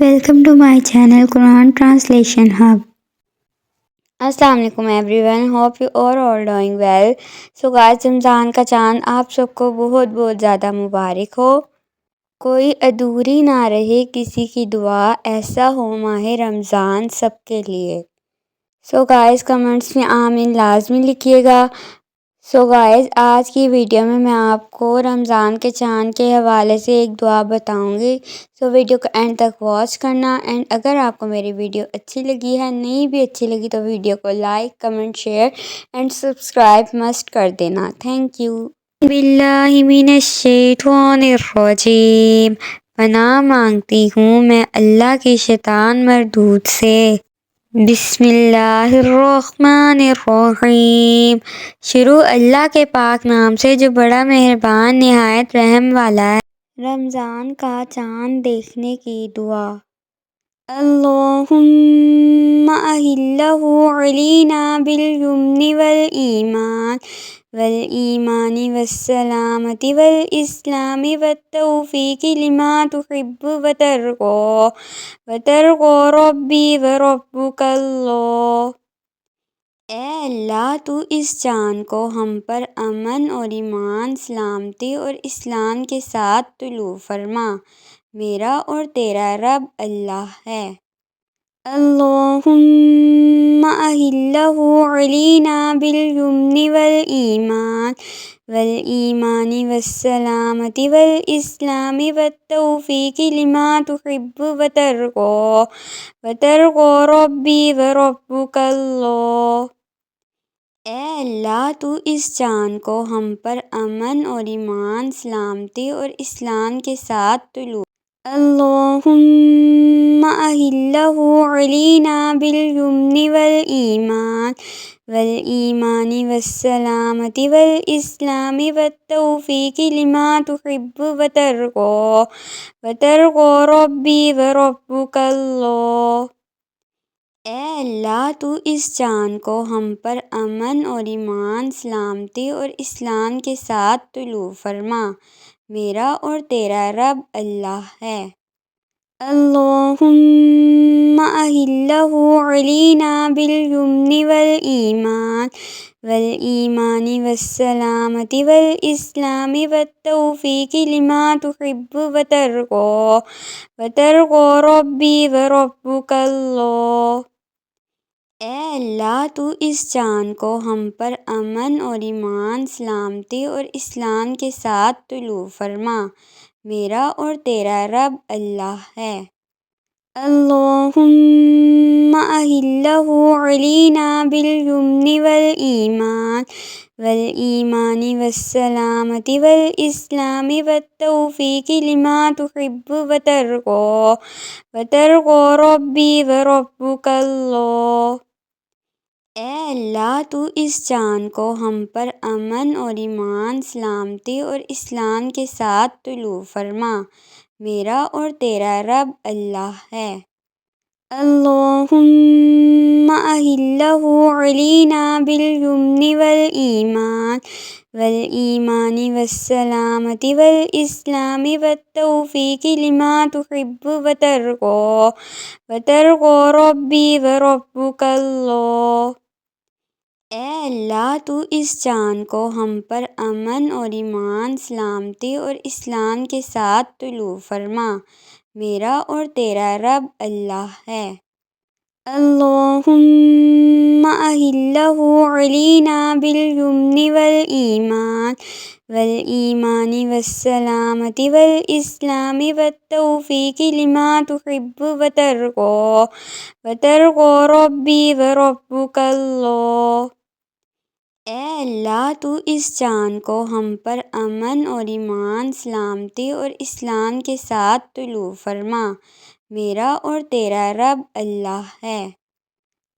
Welcome to my channel Quran Translation Hub. السلام علیکم everyone, hope you all doing well. So guys, Ramzan کا چاند آپ سب کو بہت بہت زیادہ مبارک ہو. کوئی ادھوری نہ رہے کسی کی دعا، ایسا ہو ماہ رمضان سب کے لیے. سو گائز، کمنٹس میں آمین لازمی لکھیے گا. سو گائز، آج کی ویڈیو میں آپ کو رمضان کے چاند کے حوالے سے ایک دعا بتاؤں گی. سو ویڈیو کو اینڈ تک واچ کرنا. اینڈ اگر آپ کو میری ویڈیو اچھی لگی ہے، نہیں بھی اچھی لگی، تو ویڈیو کو like, comment, share and subscribe must کر دینا. Thank you. باللہ من الشیطان الرجیم. پناہ مانگتی ہوں میں اللہ کی شیطان مردود سے. بسم اللہ الرحمن الرحیم. شروع اللہ کے پاک نام سے جو بڑا مہربان نہایت رحم والا ہے. رمضان کا چاند دیکھنے کی دعا. اللہم اہلہ علینا بالیمن والایمان والسلامۃ والاسلام والتوفیق لما تحب وترضى ربی وربک اللہ. اے اللہ، تو اس چاند کو ہم پر امن اور ایمان، سلامتی اور اسلام کے ساتھ طلوع فرما. میرا اور تیرا رب اللہ ہے. اللہم اہلہ علینا بالیمن والایمان والسلامۃ والاسلام والتوفیق لما تحب وترضى ربی وربک اللہ. اے اللہ، تو اس چاند کو ہم پر امن اور ایمان، سلامتی اور اسلام کے ساتھ طلوع. اللہم اہلہ علینا بالیمن والایمان والسلامۃ والاسلام والتوفیق لما تحب وترضى ربی وربک اللہ. اے اللہ، تو اس چاند کو ہم پر امن اور ایمان، سلامتی اور اسلام کے ساتھ طلوع فرما. میرا اور تیرا رب اللہ ہے. اللہم اہلہ علینا بالیمن والایمان والسلامۃ والاسلام والتوفیق لما تحب وترضى ربی وربک اللہ. اے اللہ، تو اس چاند کو ہم پر امن اور ایمان، سلامتی اور اسلام کے ساتھ طلوع فرما. میرا اور تیرا رب اللہ ہے. اللہم اہلہ علینا بالیمن والایمان والسلامۃ والاسلام والتوفیق لما تحب وترضى ربی وربک اللہ. اے اللہ، تو اس چاند کو ہم پر امن اور ایمان، سلامتی اور اسلام کے ساتھ طلوع فرما. میرا اور تیرا رب اللہ ہے. اللہم اہلہ علینا بالیمن والایمان والسلامۃ والاسلام والتوفیق لما تحب وترضى ربی وربک اللہ. اے اللہ، تو اس چاند کو ہم پر امن اور ایمان، سلامتی اور اسلام کے ساتھ طلوع فرما. میرا اور تیرا رب اللہ ہے. اللہم اہلہ علینا بالیمن والایمان والسلامۃ والاسلام والتوفیق لما تحب وترضى ربی وربک اللہ. اے اللہ، تو اس چاند کو ہم پر امن اور ایمان، سلامتی اور اسلام کے ساتھ طلوع فرما. میرا اور تیرا رب اللہ ہے.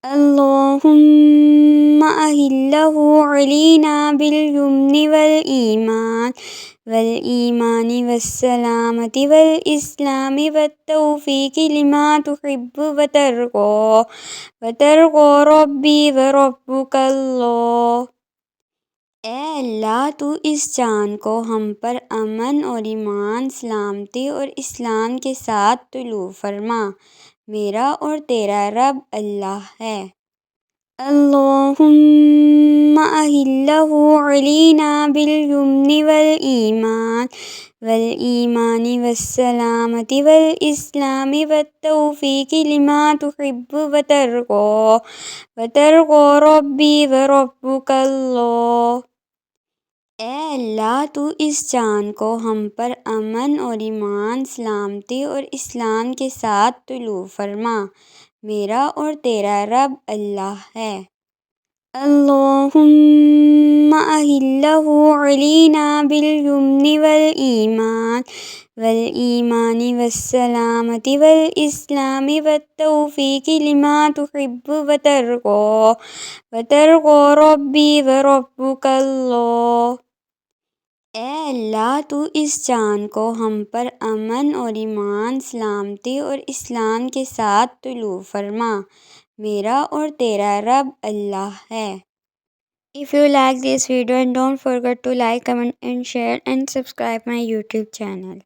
اللہم اہلہ علینا بالیمن والایمان والسلامۃ والاسلام والتوفیق لما تحب وترضى ربی وربک اللہ. اے اللہ تو اس چاند کو ہم پر امن اور ایمان، سلامتی اور اسلام کے ساتھ طلوع فرما، میرا اور تیرا رب اللہ ہے۔ اللہم اہلہ علینا بالیمن والایمان والسلامۃ والاسلام والتوفیق لما تحب وترضى ربی وربک اللہ۔ اے اللہ تو اس چاند کو ہم پر امن اور ایمان، سلامتی اور اسلام کے ساتھ طلوع فرما، میرا اور تیرا رب اللہ ہے۔ اللہم اہلہ علینا بالیمن والایمان والسلامۃ والاسلام والتوفیق لما تحب وترضى ربی وربک اللہ۔ اے اللہ تو اس چاند کو ہم پر امن اور ایمان، سلامتی اور اسلام کے ساتھ طلوع فرما، میرا اور تیرا رب اللہ ہے۔ If you like this video and don't forget to like, comment and share and subscribe my YouTube channel.